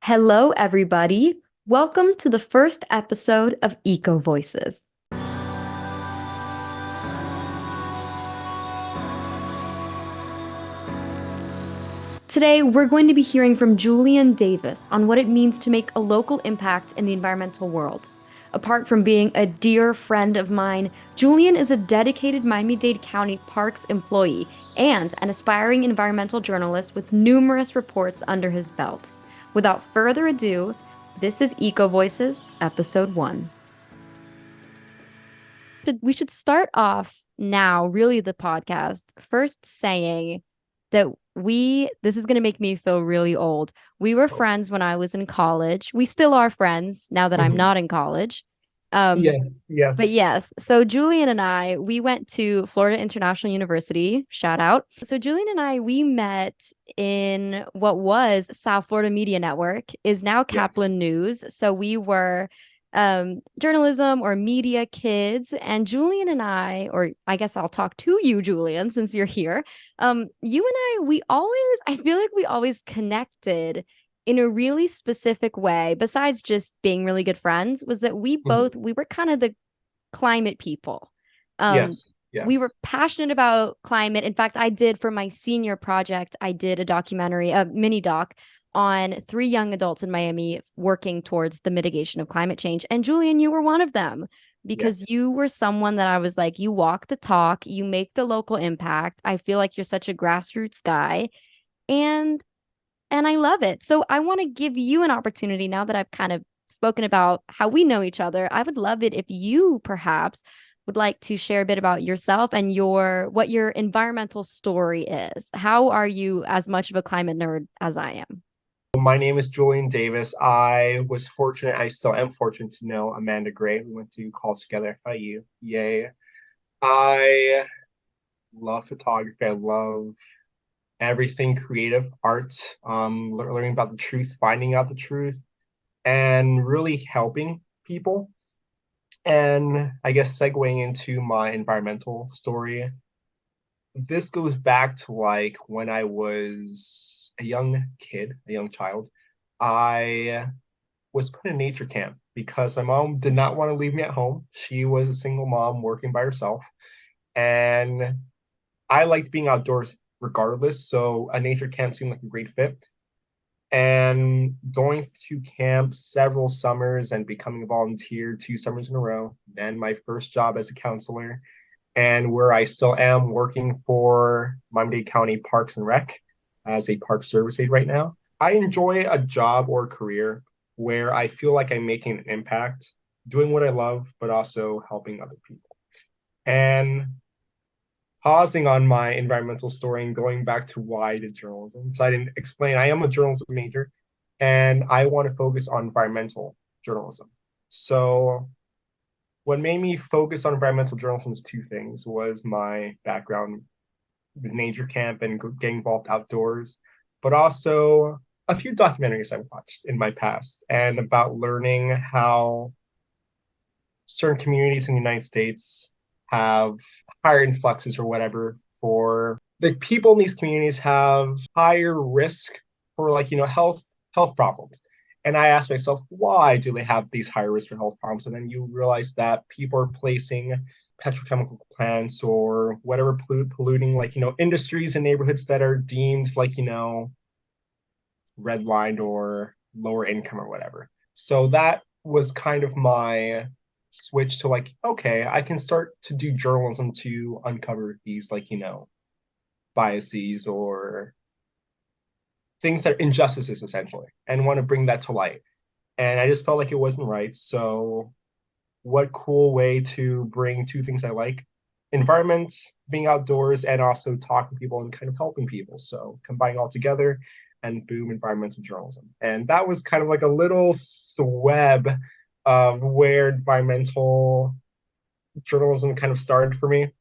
Hello, everybody. Welcome to the first episode of Eco Voices. Today, we're going to be hearing from Julian Davis on what it means to make a local impact in the environmental world. Apart from being a dear friend of mine, Julian is a dedicated Miami-Dade County Parks employee and an aspiring environmental journalist with numerous reports under his belt. Without further ado, this is Eco Voices, Episode 1. We should start off now, really, the podcast, first saying that this is going to make me feel really old. We were friends when I was in college. We still are friends now that I'm Mhm. not in college. Um, Yes, but yes. yes, so Julian and I, we went to Florida International University, shout out. So Julian and I, we met in what was South Florida Media Network, is now Yes. Kaplan News. So we were journalism or media kids. And Julian and I, or I guess I'll talk to you, Julian, since you're here. You and I feel like we always connected in a really specific way, besides just being really good friends, was that Mhm. we were kind of the climate people. Um, Yes, we were yes. passionate about climate. In fact, I did for my senior project, I did a documentary, a mini doc on three young adults in Miami working towards the mitigation of climate change. And Julian, you were one of them because Yes. you were someone that I was like, you walk the talk, you make the local impact. I feel like you're such a grassroots guy. And I love it. So I want to give you an opportunity now that I've kind of spoken about how we know each other. I would love it if you perhaps would like to share a bit about yourself and what your environmental story is. How are you as much of a climate nerd as I am? My name is Julian Davis. I was fortunate, I still am fortunate to know Amanda Gray. We went to college together at FIU. Yay. I love photography. I love everything creative, art, learning about the truth, finding out the truth, and really helping people. And I guess segueing into my environmental story, this goes back to like when I was a young kid, a young child. I was put in nature camp because my mom did not want to leave me at home. She was a single mom working by herself. And I liked being outdoors regardless. So a nature camp seemed like a great fit. And going to camp several summers and becoming a volunteer 2 summers in a row, and my first job as a counselor, and where I still am working for Miami-Dade County Parks and Rec as a park service aide right now. I enjoy a job or a career where I feel like I'm making an impact, doing what I love, but also helping other people. And pausing on my environmental story and going back to why I did journalism. So I didn't explain I am a journalism major and I want to focus on environmental journalism. So what made me focus on environmental journalism was two things: was my background with nature camp and getting involved outdoors, but also a few documentaries I watched in my past and about learning how certain communities in the United States have higher influxes or whatever for the people in these communities have higher risk for health problems. And I asked myself, why do they have these higher risk for health problems? And then you realize that people are placing petrochemical plants or whatever polluting industries and neighborhoods that are deemed redlined or lower income or whatever. So that was kind of my switch to like, okay, I can start to do journalism to uncover these biases or things that are injustices essentially and want to bring that to light. And I just felt like it wasn't right. So what cool way to bring two things I like: environment, being outdoors, and also talking to people and kind of helping people. So combining all together and boom, environmental journalism. And that was kind of like a little web of where environmental journalism kind of started for me.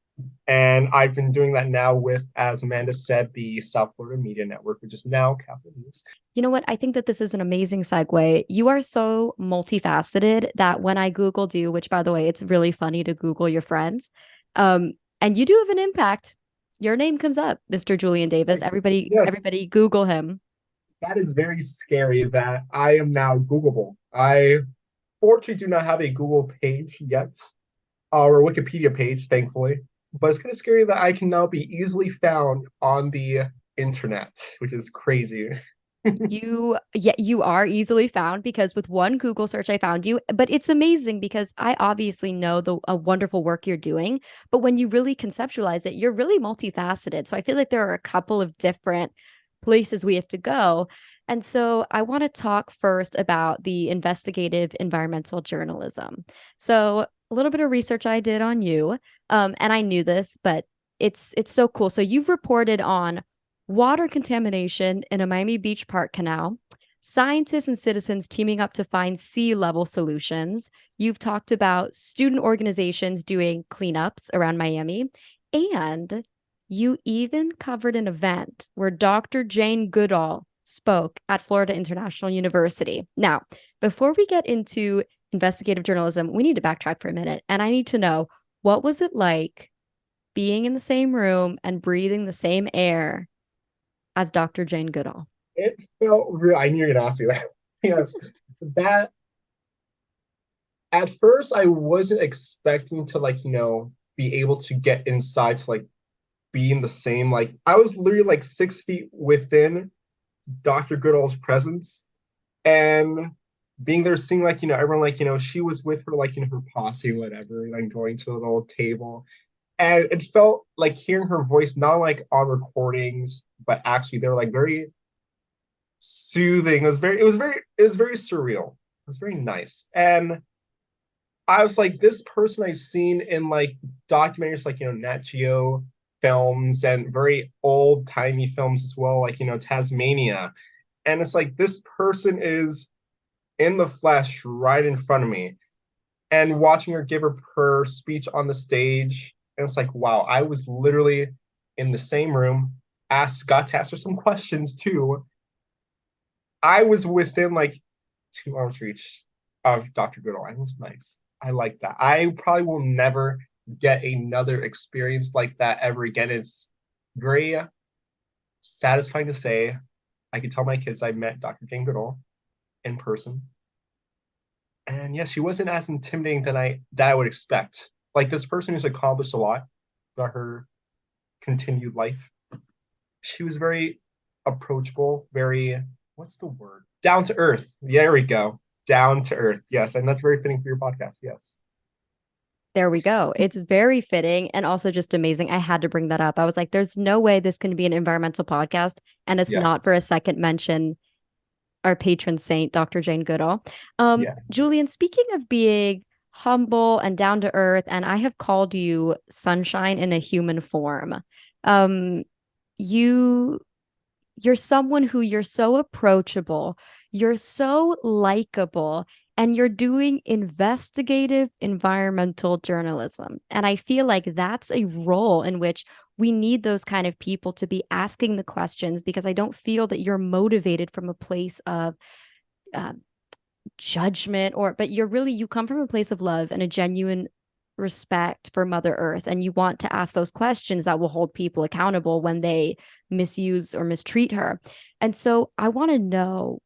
And I've been doing that now with, as Amanda said, the South Florida Media Network, which is now Capital News. You know what? I think that this is an amazing segue. You are so multifaceted that when I Googled you, which by the way, it's really funny to Google your friends, and you do have an impact. Your name comes up, Mr. Julian Davis. Thanks. Yes. Everybody Google him. That is very scary that I am now Googleable. I fortunately do not have a Google page yet, or a Wikipedia page, thankfully. But it's kind of scary that I can now be easily found on the internet, which is crazy. You are easily found because with one Google search I found you, but it's amazing because I obviously know the a wonderful work you're doing, but when you really conceptualize it, you're really multifaceted. So I feel like there are a couple of different places we have to go. And so I want to talk first about the investigative environmental journalism. So a little bit of research I did on you, and I knew this, but it's so cool. So you've reported on water contamination in a Miami Beach park canal, scientists and citizens teaming up to find sea level solutions. You've talked about student organizations doing cleanups around Miami, and you even covered an event where Dr. Jane Goodall spoke at Florida International University. Now, before we get into investigative journalism, we need to backtrack for a minute, and I need to know what was it like being in the same room and breathing the same air as Dr. Jane Goodall? It felt real. I knew you were gonna ask me that. Yes, that at first I wasn't expecting to be able to get inside to be in the same I was literally 6 feet within Dr. Goodall's presence and being there seeing everyone she was with her her posse whatever and going to a little table and it felt like hearing her voice not on recordings but actually they were very soothing. It was very surreal. It was very nice. And I was like, this person I've seen in documentaries Nat Geo films and very old timey films as well, Tasmania. And it's like this person is in the flesh right in front of me. And watching her give her speech on the stage, and it's like, wow, I was literally in the same room, got to ask her some questions too. I was within 2 arms reach of Dr. Goodall. It was nice. I like that. I probably will never get another experience like that ever again. It's very satisfying to say. I can tell my kids I met Dr. Jane Goodall in person. And yeah, she wasn't as intimidating that I would expect. Like this person who's accomplished a lot throughout her continued life. She was very approachable, very what's the word? Down to earth. There we go. Down to earth. Yes, and that's very fitting for your podcast. Yes. There we go. It's very fitting and also just amazing. I had to bring that up. I was like, there's no way this can be an environmental podcast and it's not Yes. for a second mention our patron saint, Dr. Jane Goodall. Yes. Julian, speaking of being humble and down to earth, and I have called you sunshine in a human form. Um, you you're someone who you're so approachable, you're so likable, and you're doing investigative environmental journalism. And I feel like that's a role in which we need those kind of people to be asking the questions because I don't feel that you're motivated from a place of uh, judgment but you come from a place of love and a genuine respect for Mother Earth. And you want to ask those questions that will hold people accountable when they misuse or mistreat her. And so I want to know,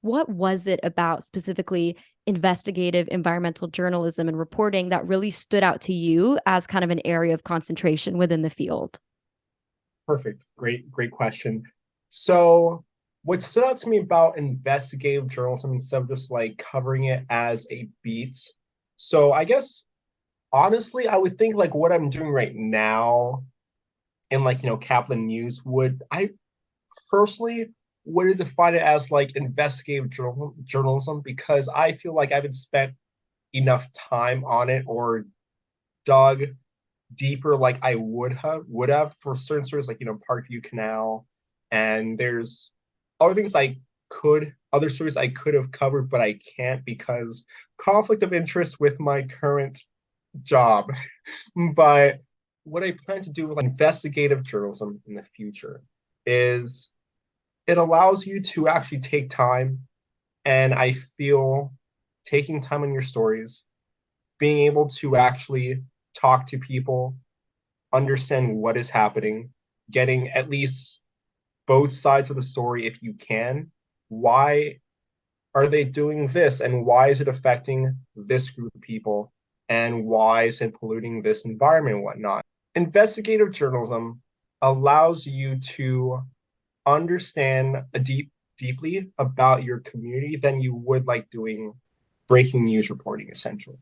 what was it about specifically investigative environmental journalism and reporting that really stood out to you as kind of an area of concentration within the field? Perfect. Great question. So what stood out to me about investigative journalism instead of just covering it as a beat. So I guess honestly, I would think what I'm doing right now in Kaplan News would I personally would define it as investigative journalism because I feel like I haven't spent enough time on it or dug deeper I would have for certain stories Parkview Canal, and there's other stories I could have covered, but I can't because conflict of interest with my current job. But what I plan to do with investigative journalism in the future is it allows you to actually take time, and I feel taking time on your stories, being able to actually talk to people, understand what is happening, getting at least both sides of the story if you can. Why are they doing this, and why is it affecting this group of people, and why is it polluting this environment and whatnot? Investigative journalism allows you to understand deeply about your community than you would like doing breaking news reporting, essentially.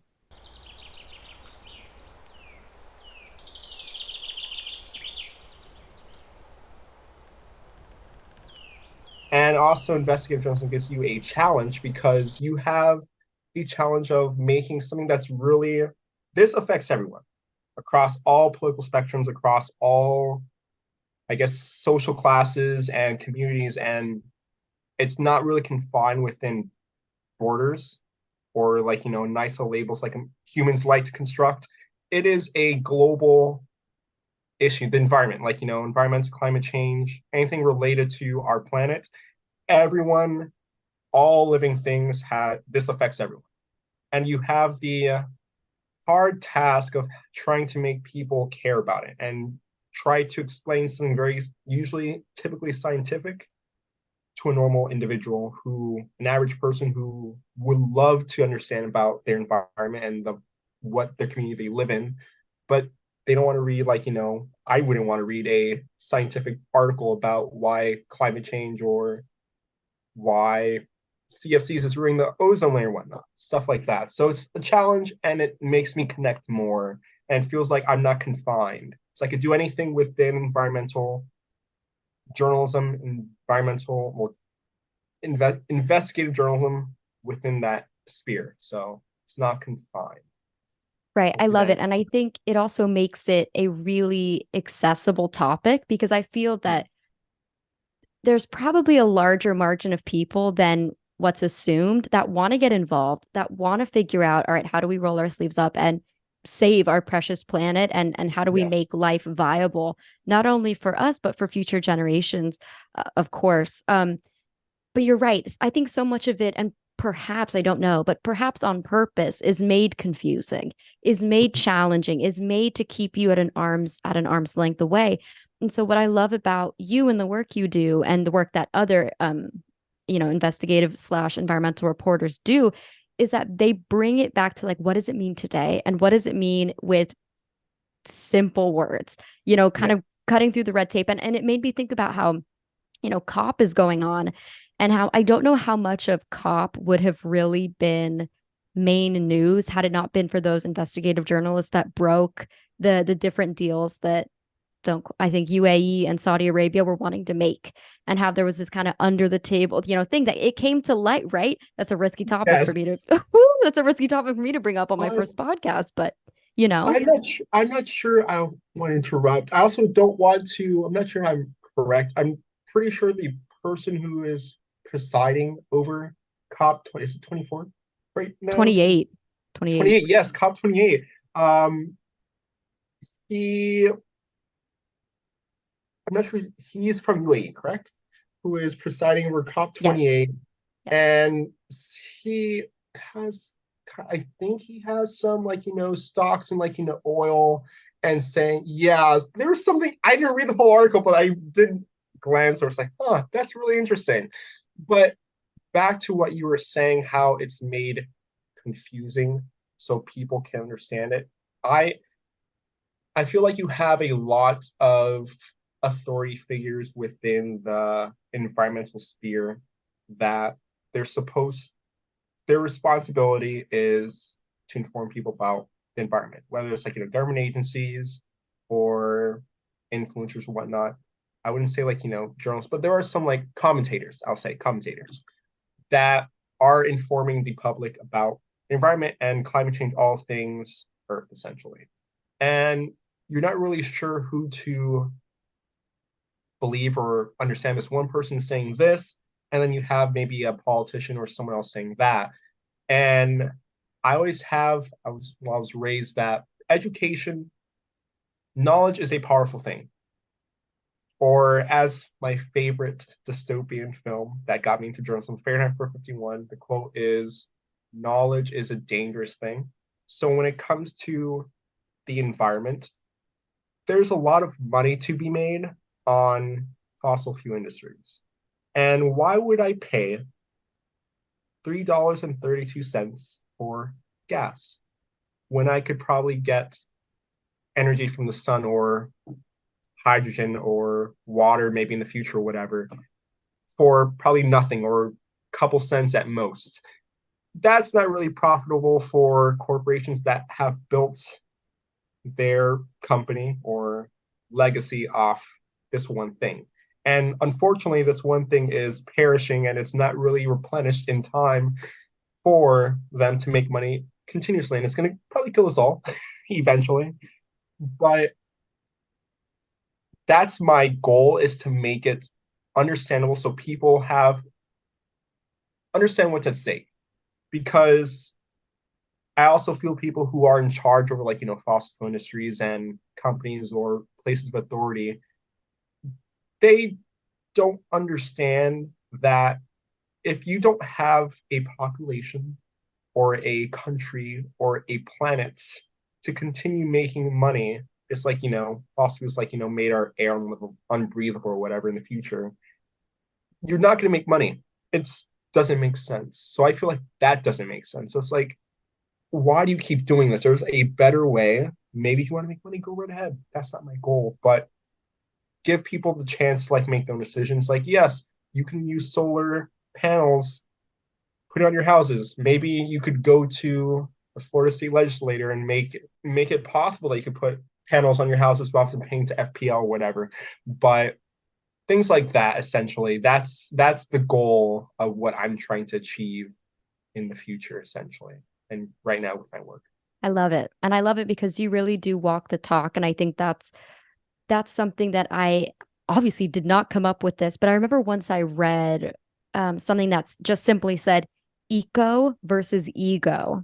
And also, investigative journalism gives you a challenge because you have the challenge of making something that's really, this affects everyone across all political spectrums, across all, I guess, social classes and communities. And it's not really confined within borders or like, nice labels like humans like to construct. It is a global issue, the environment, like, environmental climate change, anything related to our planet. Everyone, all living things had this affects everyone. And you have the hard task of trying to make people care about it and try to explain something very usually typically scientific to a normal individual who an average person who would love to understand about their environment and what their community they live in, but they don't want to read like, I wouldn't want to read a scientific article about why climate change or why CFCs is ruining the ozone layer and whatnot, stuff like that. So it's a challenge and it makes me connect more and it feels like I'm not confined. So I could do anything within environmental journalism, environmental, investigative journalism within that sphere. So it's not confined. Right. I Hopefully love that it. And I think it also makes it a really accessible topic because I feel that there's probably a larger margin of people than what's assumed that want to get involved, that want to figure out, all right, how do we roll our sleeves up and save our precious planet and how do we yes. make life viable not only for us but for future generations, of course. But you're right. I think so much of it, and perhaps I don't know, but perhaps on purpose, is made confusing, is made challenging, is made to keep you at an arm's length away. And so what I love about you and the work you do and the work that other investigative slash environmental reporters do is that they bring it back to like, what does it mean today? And what does it mean with simple words, kind Yeah. of cutting through the red tape. And it made me think about how COP is going on and how I don't know how much of COP would have really been main news had it not been for those investigative journalists that broke the different deals that don't I think UAE and Saudi Arabia were wanting to make and how there was this kind of under the table, thing that it came to light, right? That's a risky topic for me to Yes. that's a risky topic for me to bring up on my Uh, first podcast, but you know. I'm not sure I want to interrupt. I also don't want to, I'm not sure I'm correct. I'm pretty sure the person who is presiding over COP 20, is it 24 right now? 28. 28. 28, yes, COP 28. Um, he, I'm not sure, he's from UAE, correct? Who is presiding over COP Yes. 28. Yes. And he has, I think he has some like, stocks and like, oil and saying, yeah, there was something, I didn't read the whole article, but I did glance or it's like, huh, that's really interesting. But back to what you were saying, how it's made confusing so people can understand it. I I feel like you have a lot of authority figures within the environmental sphere that they're supposed their responsibility is to inform people about the environment, whether it's like government agencies or influencers or whatnot. I wouldn't say like journalists, but there are some like commentators. I'll say commentators that are informing the public about the environment and climate change, all things Earth essentially. And you're not really sure who to believe or understand. This one person saying this, and then you have maybe a politician or someone else saying that. And I was raised that education, knowledge is a powerful thing. Or as my favorite dystopian film that got me into journalism, Fahrenheit 451, the quote is, knowledge is a dangerous thing. So when it comes to the environment, there's a lot of money to be made on fossil fuel industries. And why would I pay $3.32 for gas when I could probably get energy from the sun or hydrogen or water, maybe in the future or whatever, for probably nothing or a couple cents at most? That's not really profitable for corporations that have built their company or legacy off this one thing. And unfortunately, this one thing is perishing and it's not really replenished in time for them to make money continuously. And it's going to probably kill us all eventually. But that's my goal, is to make it understandable so people have understand what's at stake. Because I also feel people who are in charge over, like, fossil fuel industries and companies or places of authority, they don't understand that if you don't have a population or a country or a planet to continue making money, it's like, fossil fuels, like, made our air unbreathable or whatever in the future, you're not going to make money. It doesn't make sense. So I feel like that doesn't make sense. So it's like, why do you keep doing this? There's a better way. Maybe if you want to make money, go right ahead. That's not my goal. But give people the chance to, like, make their own decisions. Like, yes, you can use solar panels, put it on your houses. Maybe you could go to the Florida State Legislature and make it possible that you could put panels on your houses without paying to FPL or whatever. But things like that, essentially, that's the goal of what I'm trying to achieve in the future, essentially. And right now with my work. I love it. And I love it because you really do walk the talk. And I think that's something that I obviously did not come up with this, but I remember once I read something that's just simply said eco versus ego.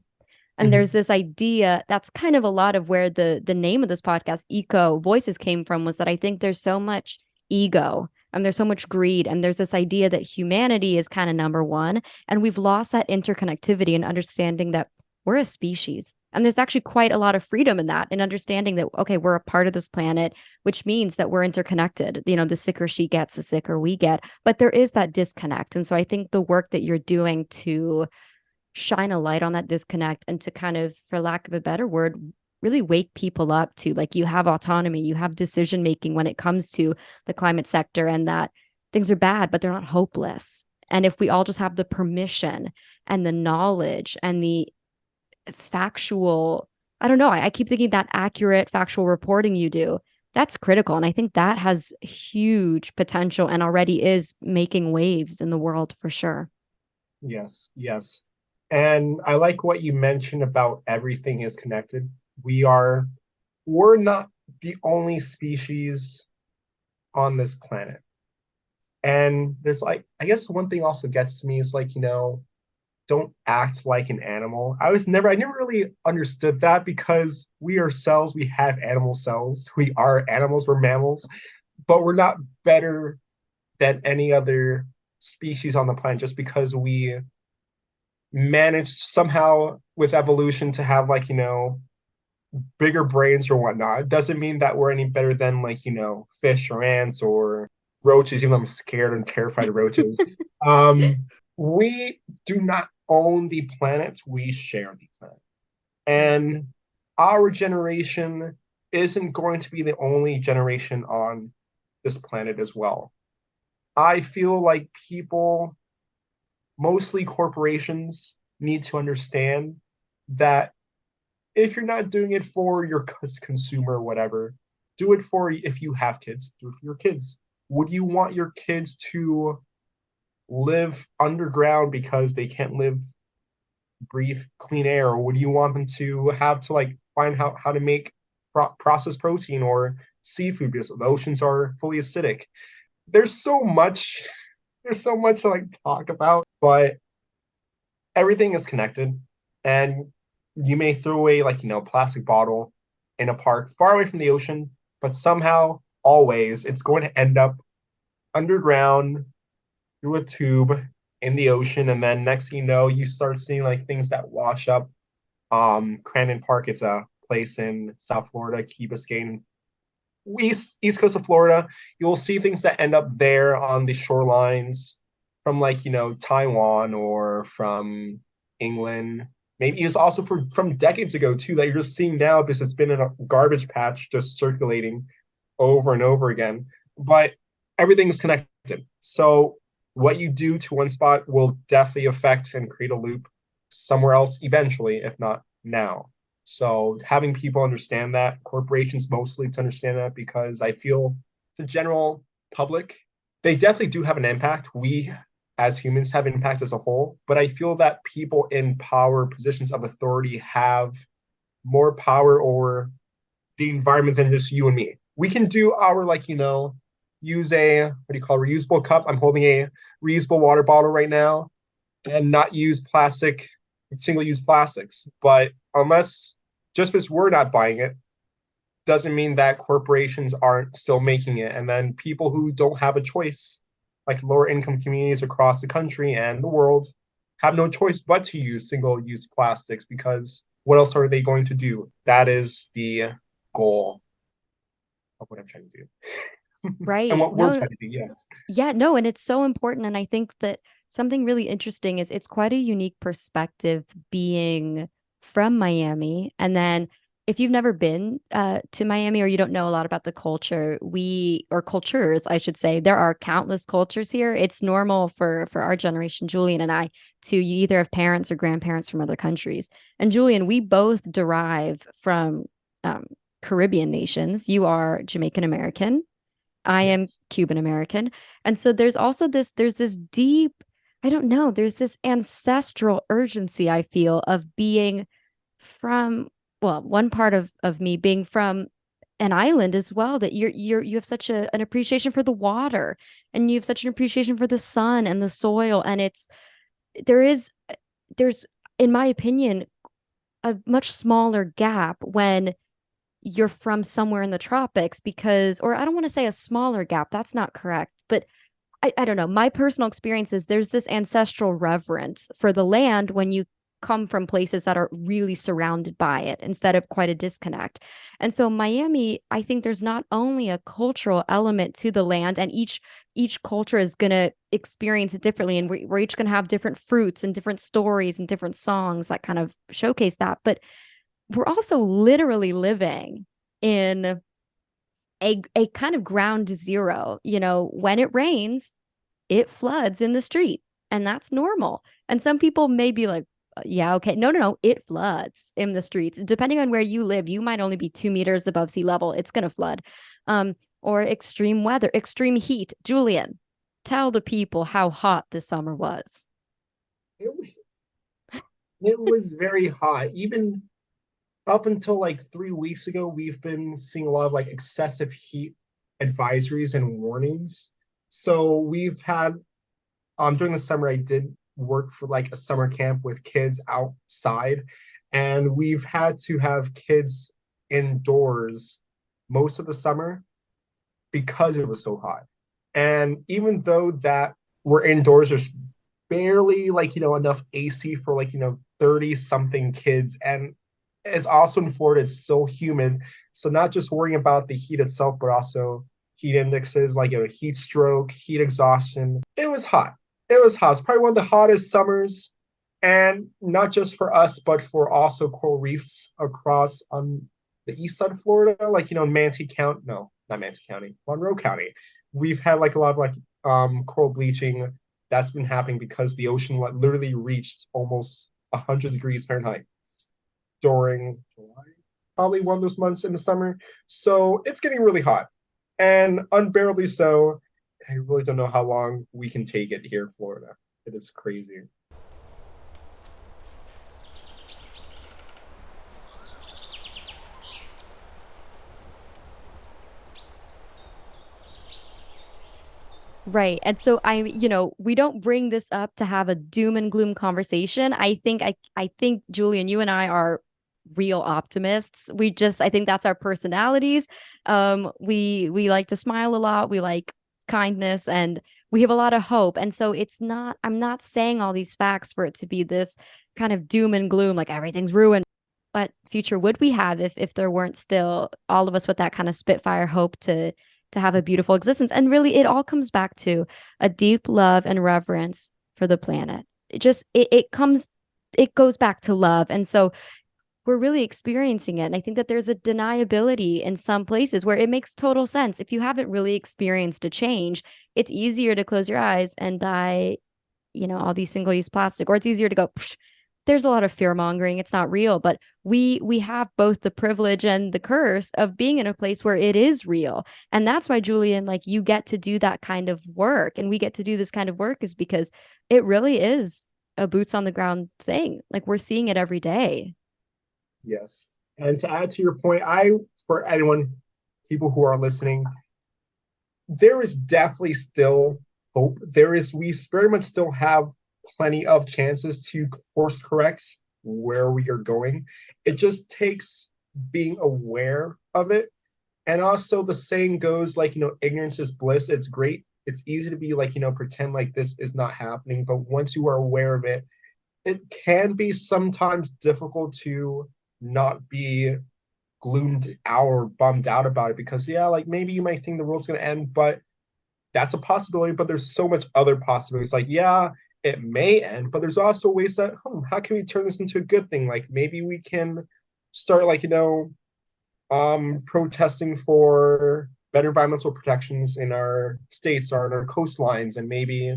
And there's Mm-hmm. this idea that's kind of a lot of where the name of this podcast, Eco Voices, came from, was that I think there's so much ego and there's so much greed. And there's this idea that humanity is kind of number one. And we've lost that interconnectivity and understanding that we're a species. And there's actually quite a lot of freedom in that, in understanding that, okay, we're a part of this planet, which means that we're interconnected. The sicker she gets, the sicker we get. But there is that disconnect. And so I think the work that you're doing to shine a light on that disconnect and to kind of, for lack of a better word, really wake people up to, like, you have autonomy, you have decision making when it comes to the climate sector, and that things are bad, but they're not hopeless. And if we all just have the permission and the knowledge and the factual, I don't know, I keep thinking that accurate factual reporting you do, that's critical. And I think that has huge potential and already is making waves in the world for sure. Yes, yes. And I like what you mentioned about everything is connected. We're not the only species on this planet. And there's, like, I guess one thing also gets to me is, like, don't act like an animal. I never really understood that, because we ourselves, we have animal cells. We are animals, we're mammals, but we're not better than any other species on the planet just because we managed somehow with evolution to have, like, bigger brains or whatnot. It doesn't mean that we're any better than, like, fish or ants or roaches, even though I'm scared and terrified of roaches. We do not own the planet, we share the planet. And our generation isn't going to be the only generation on this planet as well. I feel like people, mostly corporations, need to understand that if you're not doing it for your consumer or whatever, do it for, if you have kids, do it for your kids. Would you want your kids to live underground because they can't breathe clean air, or would you want them to have to, like, find how to make processed protein or seafood because the oceans are fully acidic? There's so much there's so much to, like, talk about, but everything is connected. And you may throw away, like, a plastic bottle in a park far away from the ocean, but somehow, always, it's going to end up underground through a tube in the ocean. And then next thing you know, you start seeing, like, things that wash up. Crandon Park, it's a place in South Florida, Key Biscayne. east coast of Florida, you'll see things that end up there on the shorelines from like, Taiwan or from England. Maybe it's also from decades ago too that you're just seeing now because it's been in a garbage patch just circulating over and over again. But everything is connected. So what you do to one spot will definitely affect and create a loop somewhere else eventually, if not now. So having people understand that, corporations mostly to understand that, because I feel the general public, they definitely do have an impact. We as humans have impact as a whole, but I feel that people in power positions of authority have more power over the environment than just you and me. We can do our like, use a what do you call reusable cup. I'm holding a reusable water bottle right now and not use single-use plastics. But unless just because we're not buying it, doesn't mean that corporations aren't still making it. And then people who don't have a choice, like lower income communities across the country and the world, have no choice but to use single-use plastics because what else are they going to do? That is the goal of what I'm trying to do and Right. what we're No, trying to do. Yes. yeah, no, and it's so important. And I think that something really interesting is it's quite a unique perspective being from Miami. And then if you've never been to Miami or you don't know a lot about the culture, or cultures, I should say, there are countless cultures here. It's normal for our generation, Julian and I, to you either have parents or grandparents from other countries. And Julian, we both derive from um, Caribbean nations. You are Jamaican American. I am Yes. Cuban American. And so there's also there's this deep, I don't know, there's this ancestral urgency I feel of being from, well, one part of me being from an island as well, that you have such an appreciation for the water and you have such an appreciation for the sun and the soil. And there is, there's, in my opinion, a much smaller gap when you're from somewhere in the tropics because, or I don't want to say a smaller gap, that's not correct, but I don't know. My personal experience is there's this ancestral reverence for the land when you come from places that are really surrounded by it instead of quite a disconnect. And so Miami, I think there's not only a cultural element to the land, and each culture is going to experience it differently, and we're each going to have different fruits and different stories and different songs that kind of showcase that. But we're also literally living in a kind of ground zero. When it rains, it floods in the street, and that's normal. And some people may be like, yeah, okay. No, no, no. It floods in the streets. Depending on where you live, you might only be 2 meters above sea level. It's going to flood. Or extreme weather, extreme heat. Julian, tell the people how hot this summer was. It, it was very hot. Even up until like 3 weeks ago, we've been seeing a lot of like excessive heat advisories and warnings. So we've had during the summer, I did work for like a summer camp with kids outside, and we've had to have kids indoors most of the summer because it was so hot. And even though that we're indoors, there's barely like, enough AC for like, 30 something kids. And it's also in Florida, it's so humid. So not just worrying about the heat itself, but also heat indexes like heat stroke, heat exhaustion. It was hot. It was hot. It's probably one of the hottest summers. And not just for us, but for also coral reefs across on the east side of Florida, like Manatee County. No, not Manatee County, Monroe County. We've had like a lot of like coral bleaching that's been happening because the ocean literally reached almost 100 degrees Fahrenheit during July, probably one of those months in the summer. So it's getting really hot and unbearably so. I really don't know how long we can take it here in Florida. It is crazy. Right. And so we don't bring this up to have a doom and gloom conversation. I think Julian, you and I are real optimists. I think that's our personalities. We like to smile a lot. We like kindness, and we have a lot of hope. And so I'm not saying all these facts for it to be this kind of doom and gloom, like everything's ruined. what future would we have if there weren't still all of us with that kind of spitfire hope to have a beautiful existence? And really, it all comes back to a deep love and reverence for the planet. It goes back to love. And so we're really experiencing it. And I think that there's a deniability in some places where it makes total sense. If you haven't really experienced a change, it's easier to close your eyes and buy, all these single-use plastic, or it's easier to go, there's a lot of fear mongering. It's not real, but we have both the privilege and the curse of being in a place where it is real. And that's why, Julian, like, you get to do that kind of work and we get to do this kind of work, is because it really is a boots on the ground thing. Like, we're seeing it every day. Yes. And to add to your point, for anyone, people who are listening, there is definitely still hope. We very much still have plenty of chances to course correct where we are going. It just takes being aware of it. And also, the saying goes, like, ignorance is bliss. It's great. It's easy to be like, pretend like this is not happening. But once you are aware of it, it can be sometimes difficult to not be gloomed out or bummed out about it, because yeah, like, maybe you might think the world's going to end, but that's a possibility. But there's so much other possibilities. Like, yeah, it may end, but there's also ways that, how can we turn this into a good thing? Like, maybe we can start, like, protesting for better environmental protections in our states or in our coastlines, and maybe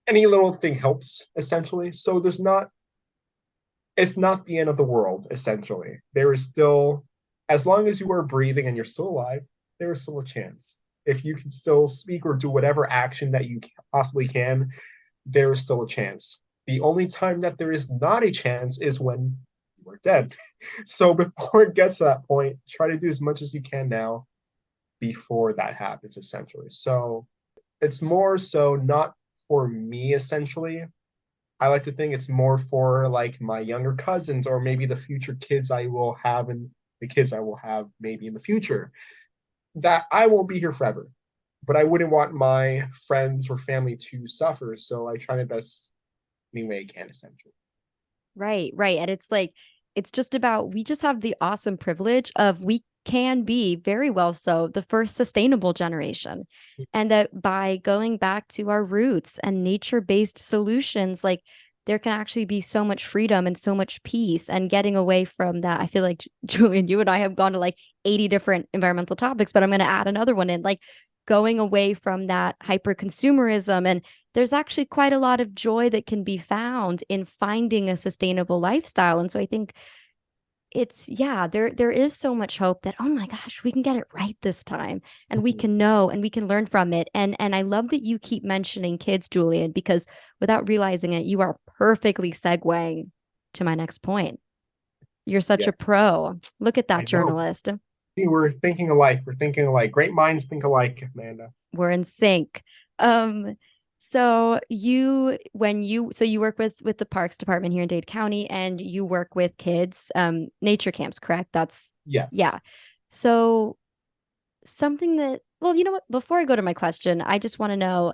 any little thing helps, essentially. So it's not the end of the world, essentially. There is still, as long as you are breathing and you're still alive, there is still a chance. If you can still speak or do whatever action that you possibly can, there is still a chance. The only time that there is not a chance is when you are dead. So before it gets to that point, try to do as much as you can now before that happens, essentially. So it's more so not for me, essentially. I like to think it's more for, like, my younger cousins, or maybe the future kids I will have, and the kids I will have maybe in the future. That I won't be here forever, but I wouldn't want my friends or family to suffer. So I try my best any way I can, essentially. Right, right. And it's like, it's just about, we just have the awesome privilege of, we can be very well so the first sustainable generation. And that by going back to our roots and nature-based solutions, like, there can actually be so much freedom and so much peace, and getting away from that. I feel like, Julian, you and I have gone to like 80 different environmental topics, but I'm going to add another one in, like, going away from that hyper consumerism. And there's actually quite a lot of joy that can be found in finding a sustainable lifestyle. And so I think it's, yeah, there is so much hope that, oh my gosh, we can get it right this time, and we Mhm. can know and we can learn from it. And I love that you keep mentioning kids, Julian, because without realizing it, you are perfectly segueing to my next point. You're such a Yes, pro. Look at that I know. journalist. See, we're thinking alike. We're thinking alike. Great minds think alike, Amanda. We're in sync. Um, so you work with the Parks Department here in Dade County, and you work with kids, nature camps, correct? That's Yes. yeah. So something that, well, you know what? Before I go to my question, I just want to know,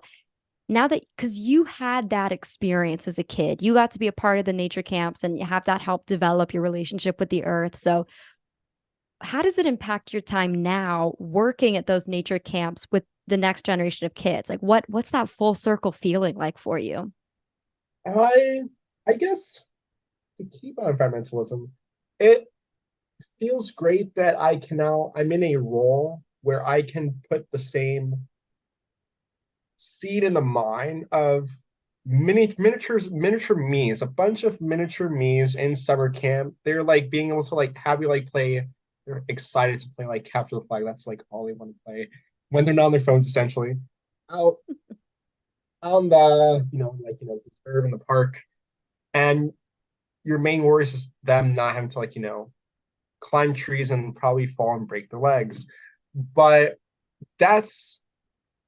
now that, because you had that experience as a kid, you got to be a part of the nature camps and you have that help develop your relationship with the earth. So how does it impact your time now working at those nature camps with the next generation of kids? Like, what's that full circle feeling like for you? I I guess, to keep on environmentalism, it feels great that I'm in a role where I can put the same seed in the mind of miniature me's, a bunch of miniature me's in summer camp. They're like being able to, like, have you, like, play. They're excited to play, like, capture the flag. That's like all they want to play when they're not on their phones, essentially. Out on the, the serve in the park, and your main worry is just them not having to, like, climb trees and probably fall and break their legs. But that's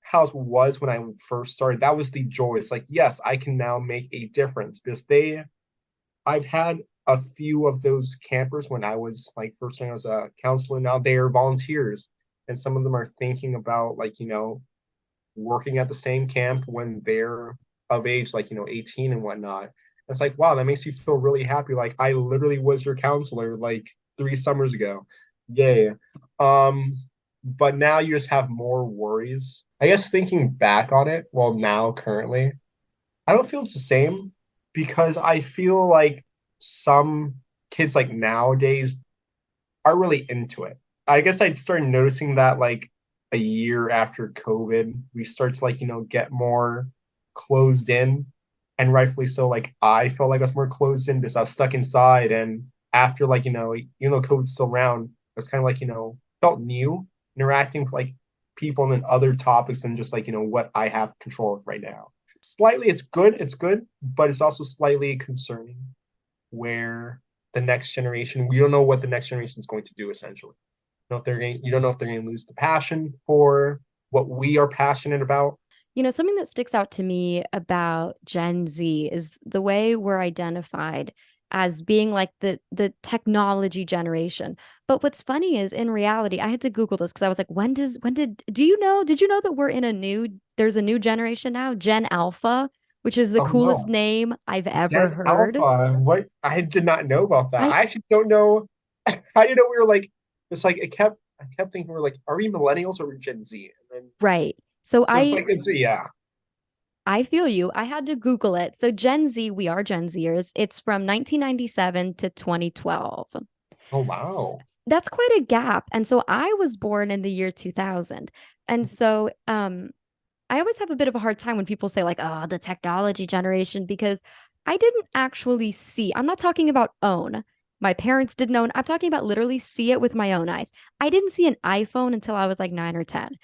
how it was when I first started. That was the joy. It's like, yes, I can now make a difference, because I've had a few of those campers when I was, like, first time I was a counselor. Now they are volunteers, and some of them are thinking about, like, working at the same camp when they're of age, like, 18 and whatnot. It's like, wow, that makes you feel really happy. Like I literally was your counselor like 3 summers ago. Yay. Um, but now you just have more worries. I guess thinking back on it, well, now currently, I don't feel it's the same because I feel like some kids like nowadays are really into it. I guess I started noticing that like a year after COVID, we start to like, get more closed in, and rightfully so. Like I felt like I was more closed in because I was stuck inside. And after like, even though COVID's still around, it's kind of like, felt new interacting with like people and other topics than just like, what I have control of right now. Slightly, it's good, but it's also slightly concerning where the next generation, we don't know what the next generation is going to do essentially. You don't know if they're going to lose the passion for what we are passionate about. Something that sticks out to me about Gen Z is the way we're identified as being like the technology generation. But what's funny is in reality, I had to Google this because I was like, did you know that there's a new generation now, Gen Alpha, which is the Oh coolest no, name I've ever Gen heard. Alpha. What? I did not know about that. I I actually don't know. How do you know we were like? It's like I kept thinking we are like, are we millennials or we Gen Z? And then right. So so it's like yeah. I feel you. I had to Google it. So Gen Z, we are Gen Zers. It's from 1997 to 2012. Oh wow. That's quite a gap. And so I was born in the year 2000. And so I always have a bit of a hard time when people say like, "Oh, the technology generation," because I didn't actually see. I'm not talking about own. My parents didn't own. I'm talking about literally see it with my own eyes. I didn't see an iPhone until I was like 9 or 10.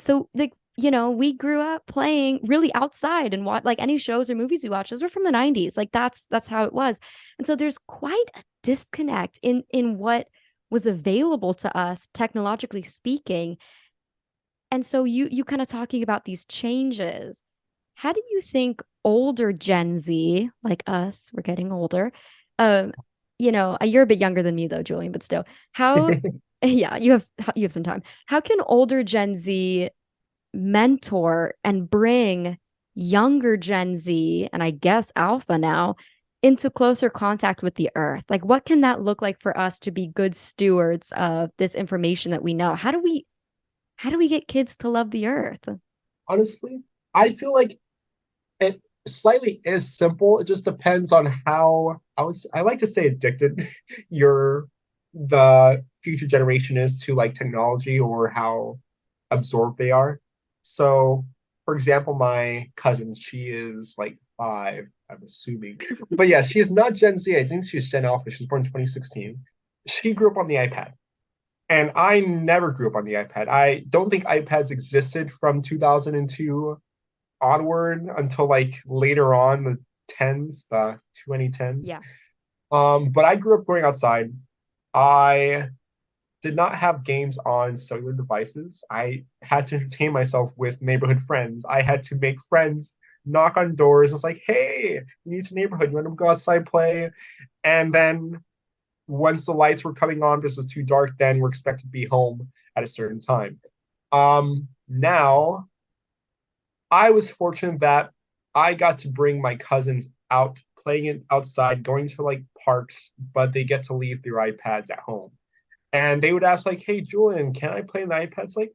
So like, we grew up playing really outside and what like any shows or movies we watch, those were from the 90s. Like that's how it was. And so there's quite a disconnect in what was available to us technologically speaking. And so you kind of talking about these changes. How do you think older Gen Z, like us, we're getting older. Um, you're a bit younger than me though, Julian, but still. How yeah, you have some time. How can older Gen Z mentor and bring younger Gen Z, and I guess Alpha now, into closer contact with the earth? Like, what can that look like for us to be good stewards of this information that we know? How do we get kids to love the earth? Honestly, I feel like it slightly is simple. It just depends on how I like to say addicted your the future generation is to like technology or how absorbed they are. So, for example, my cousin, she is like 5, I'm assuming. But yeah, she is not Gen Z. I think she's Gen Alpha. She was born in 2016. She grew up on the iPad. And I never grew up on the iPad. I don't think iPads existed from 2002 onward until like later on, the 2010s. Yeah. But I grew up going outside. I did not have games on cellular devices. I had to entertain myself with neighborhood friends. I had to make friends, knock on doors. It's like, hey, you need to neighborhood. You want to go outside play? And then once the lights were coming on, this was too dark. Then we're expected to be home at a certain time. Now I was fortunate that I got to bring my cousins out playing it outside, going to like parks, but they get to leave their iPads at home. And they would ask, like, hey, Julian, can I play on the iPad? It's like,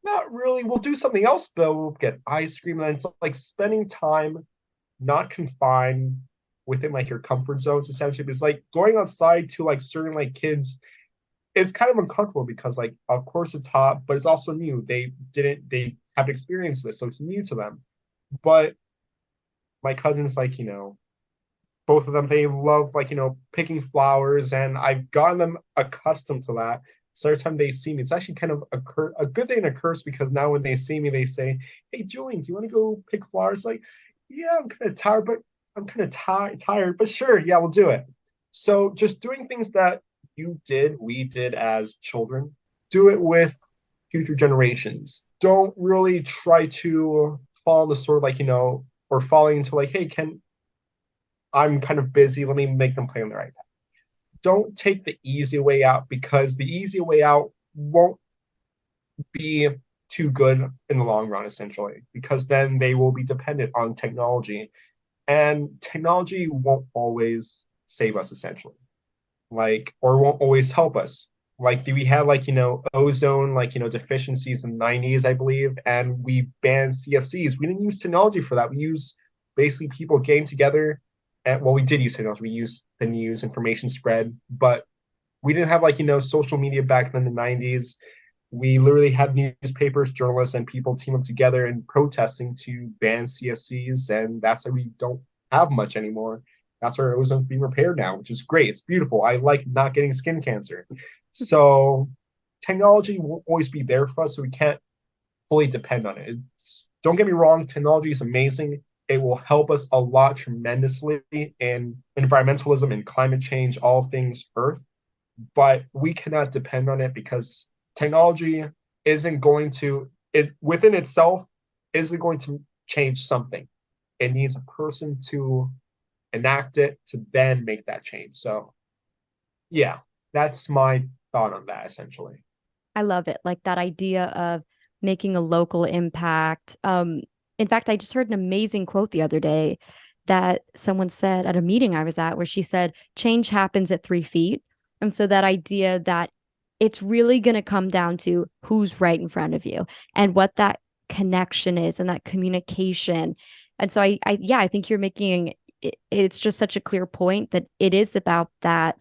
not really. We'll do something else though. We'll get ice cream. And it's like spending time not confined within like your comfort zones, essentially. It's like going outside to like certain like kids, it's kind of uncomfortable because like of course it's hot, but it's also new. They haven't experienced this, so it's new to them. But my cousins, like, both of them, they love like, picking flowers, and I've gotten them accustomed to that. So every time they see me, it's actually kind of a good thing and a curse because now when they see me, they say, hey, Julian, do you want to go pick flowers? Like, yeah, I'm kind of tired, but I'm kind of tired, but sure, yeah, we'll do it. So just doing things that we did as children, do it with future generations. Don't really try to fall in the sort of like, or falling into like, hey, I'm kind of busy. Let me make them play on their iPad. Don't take the easy way out because the easy way out won't be too good in the long run, essentially, because then they will be dependent on technology. And technology won't always save us, essentially, like, or won't always help us. Like, we had, like, ozone, like, deficiencies in the 90s, I believe, and we banned CFCs. We didn't use technology for that. We used basically people getting together. And, well, we did use technology. We used the news, information spread, but we didn't have, like, social media back in the 90s. We literally had newspapers, journalists, and people team up together and protesting to ban CFCs, and that's why we don't have much anymore. That's why our ozone's being repaired now, which is great. It's beautiful. I like not getting skin cancer. So technology won't always be there for us, so we can't fully depend on it. Don't get me wrong, technology is amazing. It will help us a lot tremendously in environmentalism and climate change, all things Earth, but we cannot depend on it because technology isn't going to it within itself isn't going to change something. It needs a person to enact it to then make that change. So yeah, that's my thought on that essentially. I love it. Like that idea of making a local impact. In fact, I just heard an amazing quote the other day that someone said at a meeting I was at where she said, change happens at 3 feet. And so that idea that it's really going to come down to who's right in front of you and what that connection is and that communication. And so yeah, I think you're making it's just such a clear point that it is about that.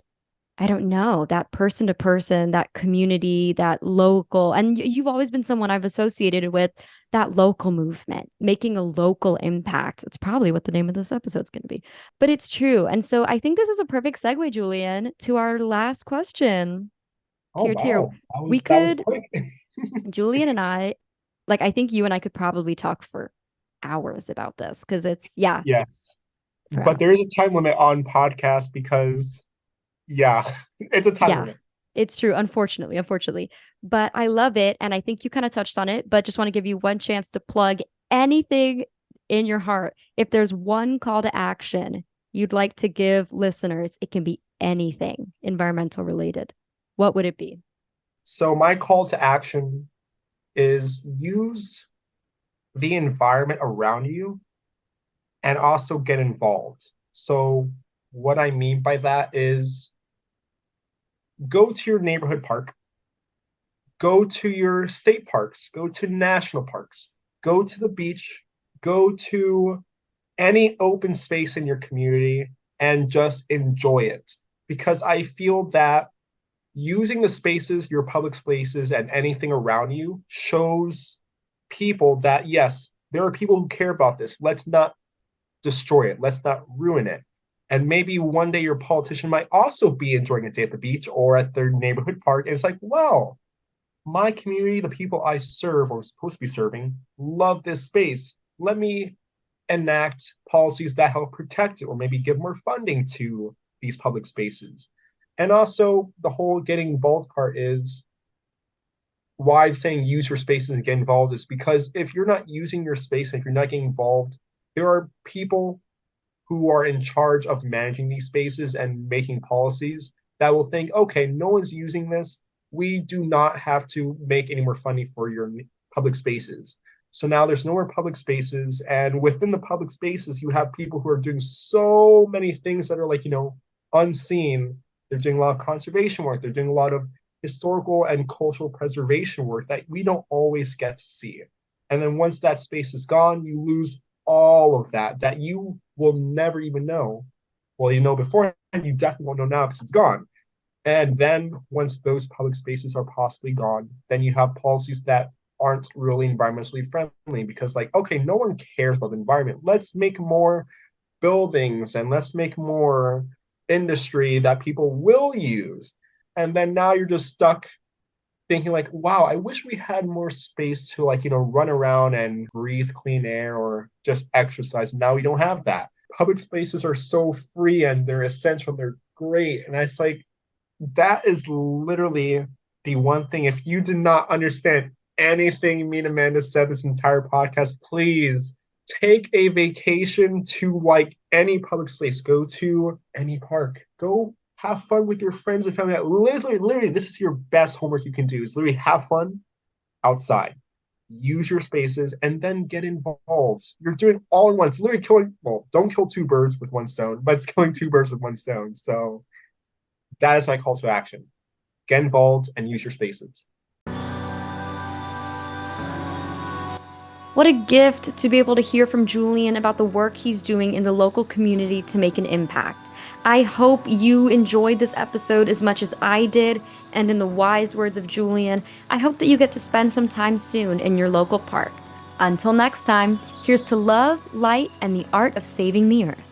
I don't know, that person to person, that community, that local. And you've always been someone I've associated with that local movement, making a local impact. That's probably what the name of this episode is going to be. But it's true. And so I think this is a perfect segue, Julian, to our last question. Oh Tier. wow, that We was could, quick. Julian and I, like, I think you and I could probably talk for hours about this because it's, yeah, Yes, for but there is hours. a time limit on podcast because yeah, it's a time Yeah, limit. it's true. Unfortunately. But I love it. And I think you kind of touched on it, but just want to give you one chance to plug anything in your heart. If there's one call to action you'd like to give listeners, it can be anything environmental related. What would it be? So my call to action is use the environment around you and also get involved. So what I mean by that is go to your neighborhood park, go to your state parks, go to national parks, go to the beach, go to any open space in your community and just enjoy it. Because I feel that using the spaces, your public spaces, and anything around you shows people that, yes, there are people who care about this. Let's not destroy it. Let's not ruin it. And maybe one day your politician might also be enjoying a day at the beach or at their neighborhood park. And it's like, wow, my community, the people I serve or supposed to be serving, love this space. Let me enact policies that help protect it or maybe give more funding to these public spaces. And also, the whole getting involved part is why I'm saying use your spaces and get involved is because if you're not using your space and if you're not getting involved, there are people who are in charge of managing these spaces and making policies that will think, okay, no one's using this. We do not have to make any more funding for your public spaces. So now there's no more public spaces. And within the public spaces, you have people who are doing so many things that are like, unseen. They're doing a lot of conservation work. They're doing a lot of historical and cultural preservation work that we don't always get to see. And then once that space is gone, you lose all of that you will never even know. Well, you know beforehand, you definitely won't know now because it's gone. And then once those public spaces are possibly gone, then you have policies that aren't really environmentally friendly because, like, okay, no one cares about the environment. Let's make more buildings and let's make more industry that people will use. And then now you're just stuck thinking like, wow, I wish we had more space to, like, run around and breathe clean air or just exercise. Now we don't have that. Public spaces are so free and they're essential. They're great. And it's like, that is literally the one thing. If you did not understand anything me and Amanda said this entire podcast, please take a vacation to, like, any public space. Go to any park. Go have fun with your friends and family. Literally, this is your best homework you can do is literally have fun outside. use your spaces, and then get involved. You're doing all in once, literally killing, well, don't kill two birds with one stone, but it's killing two birds with one stone. So that is my call to action. Get involved and use your spaces. What a gift to be able to hear from Julian about the work he's doing in the local community to make an impact. I hope you enjoyed this episode as much as I did, and in the wise words of Julian, I hope that you get to spend some time soon in your local park. Until next time, here's to love, light, and the art of saving the earth.